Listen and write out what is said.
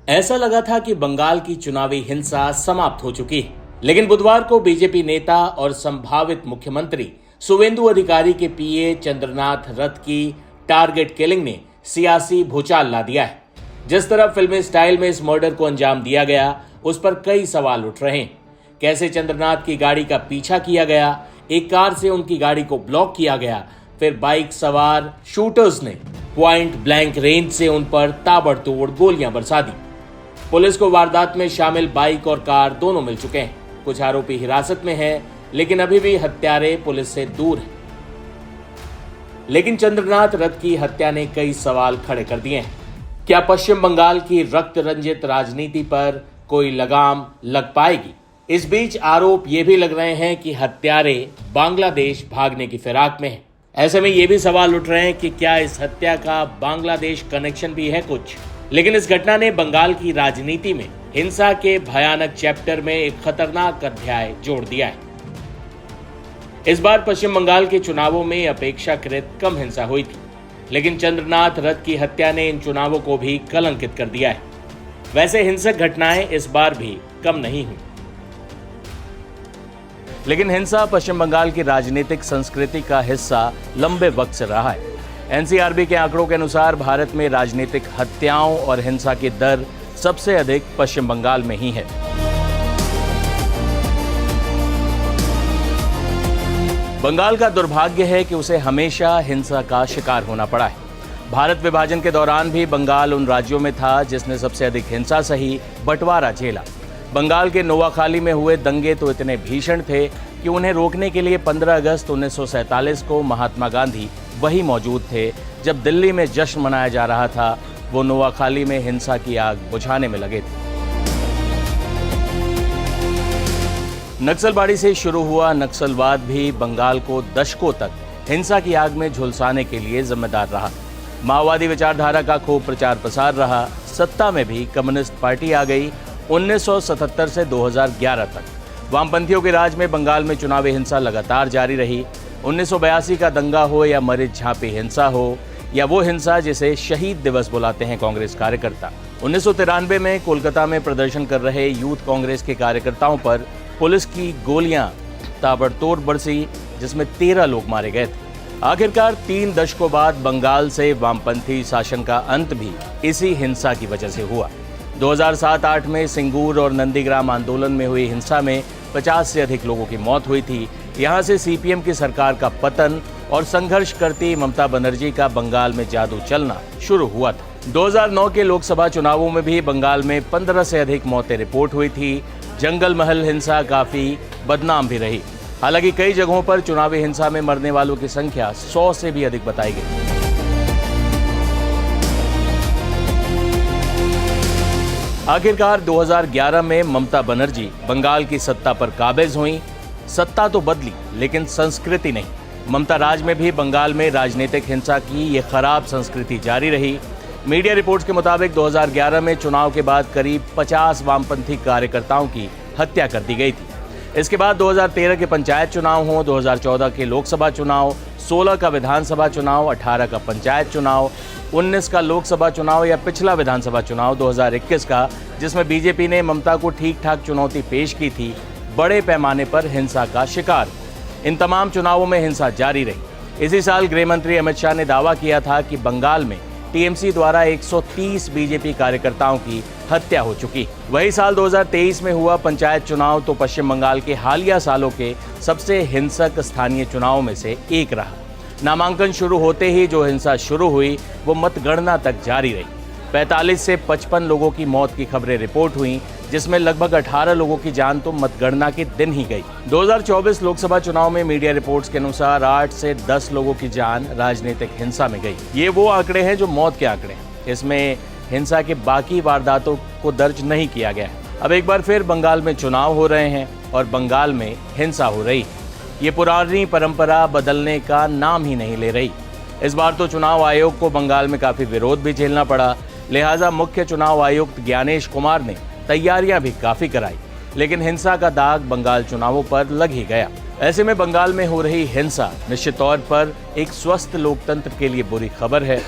ऐसा लगा था कि बंगाल की चुनावी हिंसा समाप्त हो चुकी है, लेकिन बुधवार को बीजेपी नेता और संभावित मुख्यमंत्री शुवेंदु अधिकारी के पीए चंद्रनाथ रथ की टारगेट किलिंग ने सियासी भूचाल ला दिया है। जिस तरह फिल्मी स्टाइल में इस मर्डर को अंजाम दिया गया, उस पर कई सवाल उठ रहे हैं। कैसे चंद्रनाथ की गाड़ी का पीछा किया गया, एक कार से उनकी गाड़ी को ब्लॉक किया गया, फिर बाइक सवार शूटर्स ने पॉइंट ब्लैंक रेंज से उन पर ताबड़तोड़ गोलियां बरसा दी। पुलिस को वारदात में शामिल बाइक और कार दोनों मिल चुके हैं। कुछ आरोपी हिरासत में हैं, लेकिन अभी भी हत्यारे पुलिस से दूर हैं। लेकिन चंद्रनाथ रथ की हत्या ने कई सवाल खड़े कर दिए हैं। क्या पश्चिम बंगाल की रक्त रंजित राजनीति पर कोई लगाम लग पाएगी? इस बीच आरोप ये भी लग रहे हैं कि हत्यारे बांग्लादेश भागने की फिराक में हैं। ऐसे में ये भी सवाल उठ रहे हैं कि क्या इस हत्या का बांग्लादेश कनेक्शन भी है कुछ। लेकिन इस घटना ने बंगाल की राजनीति में हिंसा के भयानक चैप्टर में एक खतरनाक अध्याय जोड़ दिया है। इस बार पश्चिम बंगाल के चुनावों में अपेक्षाकृत कम हिंसा हुई थी, लेकिन चंद्रनाथ रथ की हत्या ने इन चुनावों को भी कलंकित कर दिया है। वैसे हिंसक घटनाएं इस बार भी कम नहीं हुई, लेकिन हिंसा पश्चिम बंगाल की राजनीतिक संस्कृति का हिस्सा लंबे वक्त से रहा है। एनसीआरबी के आंकड़ों के अनुसार भारत में राजनीतिक हत्याओं और हिंसा की दर सबसे अधिक पश्चिम बंगाल में ही है। बंगाल का दुर्भाग्य है कि उसे हमेशा हिंसा का शिकार होना पड़ा है। भारत विभाजन के दौरान भी बंगाल उन राज्यों में था जिसने सबसे अधिक हिंसा सही, बंटवारा झेला। बंगाल के नोवाखाली में हुए दंगे तो इतने भीषण थे कि उन्हें रोकने के लिए 15 अगस्त 1947 को महात्मा गांधी वही मौजूद थे जब दिल्ली में जश्न मनाया जा रहा था। वो नोवाखाली में हिंसा की आग बुझाने में लगे थे। नक्सलबाड़ी से शुरू हुआ नक्सलवाद भी बंगाल को दशकों तक हिंसा की आग में झुलसाने के लिए जिम्मेदार रहा। माओवादी विचारधारा का खूब प्रचार प्रसार रहा। सत्ता में भी कम्युनिस्ट पार्टी आ गई। 1977 से 2011 तक वामपंथियों के राज में बंगाल में चुनावी हिंसा लगातार जारी रही। 1982 का दंगा हो या मरीज झांपी हिंसा हो या वो हिंसा जिसे शहीद दिवस बुलाते हैं कांग्रेस कार्यकर्ता। 1993 में कोलकाता में प्रदर्शन कर रहे यूथ कांग्रेस के कार्यकर्ताओं पर पुलिस की गोलियां ताबड़तोड़ बरसी, जिसमें 13 लोग मारे गए थे। आखिरकार 3 दशकों बाद बंगाल से वामपंथी शासन का अंत भी इसी हिंसा की वजह से हुआ। 2007-8 में सिंगूर और नंदीग्राम आंदोलन में हुई हिंसा में 50 से अधिक लोगों की मौत हुई थी। यहाँ से सीपीएम की सरकार का पतन और संघर्ष करती ममता बनर्जी का बंगाल में जादू चलना शुरू हुआ था। 2009 के लोकसभा चुनावों में भी बंगाल में 15 से अधिक मौतें रिपोर्ट हुई थी। जंगल महल हिंसा काफी बदनाम भी रही। हालांकि कई जगहों पर चुनावी हिंसा में मरने वालों की संख्या 100 से भी अधिक बताई गई। आखिरकार 2011 में ममता बनर्जी बंगाल की सत्ता पर काबिज हुई। सत्ता तो बदली, लेकिन संस्कृति नहीं। ममता राज में भी बंगाल में राजनीतिक हिंसा की ये खराब संस्कृति जारी रही। मीडिया रिपोर्ट्स के मुताबिक 2011 में चुनाव के बाद करीब 50 वामपंथी कार्यकर्ताओं की हत्या कर दी गई थी। इसके बाद 2013 के पंचायत चुनाव हों, 2014 के लोकसभा चुनाव, 16 का विधानसभा चुनाव, 18 का पंचायत चुनाव, 19 का लोकसभा चुनाव या पिछला विधानसभा चुनाव 2021 का, जिसमें बीजेपी ने ममता को ठीक ठाक चुनौती पेश की थी, बड़े पैमाने पर हिंसा का शिकार। इन तमाम चुनावों में हिंसा जारी रही। इसी साल गृह मंत्री अमित शाह ने दावा किया था कि बंगाल में टीएमसी द्वारा 130 बीजेपी कार्यकर्ताओं की हत्या हो चुकी। वही साल 2023 में हुआ पंचायत चुनाव तो पश्चिम बंगाल के हालिया सालों के सबसे हिंसक स्थानीय चुनावों में से एक रहा। नामांकन शुरू होते ही जो हिंसा शुरू हुई वो मतगणना तक जारी रही। 45 से 55 लोगों की मौत की खबरें रिपोर्ट हुई, जिसमें लगभग 18 लोगों की जान तो मतगणना के दिन ही गई। 2024 लोकसभा चुनाव में मीडिया रिपोर्ट्स के अनुसार 8 से 10 लोगों की जान राजनीतिक हिंसा में गई। ये वो आंकड़े हैं जो मौत के आंकड़े हैं। इसमें हिंसा के बाकी वारदातों को दर्ज नहीं किया गया है। अब एक बार फिर बंगाल में चुनाव हो रहे हैं और बंगाल में हिंसा हो रही। ये पुरानी परंपरा बदलने का नाम ही नहीं ले रही। इस बार तो चुनाव आयोग को बंगाल में काफी विरोध भी झेलना पड़ा। लिहाजा मुख्य चुनाव आयुक्त ज्ञानेश कुमार ने तैयारियां भी काफी कराई, लेकिन हिंसा का दाग बंगाल चुनावों पर लग ही गया। ऐसे में बंगाल में हो रही हिंसा निश्चित तौर पर एक स्वस्थ लोकतंत्र के लिए बुरी खबर है।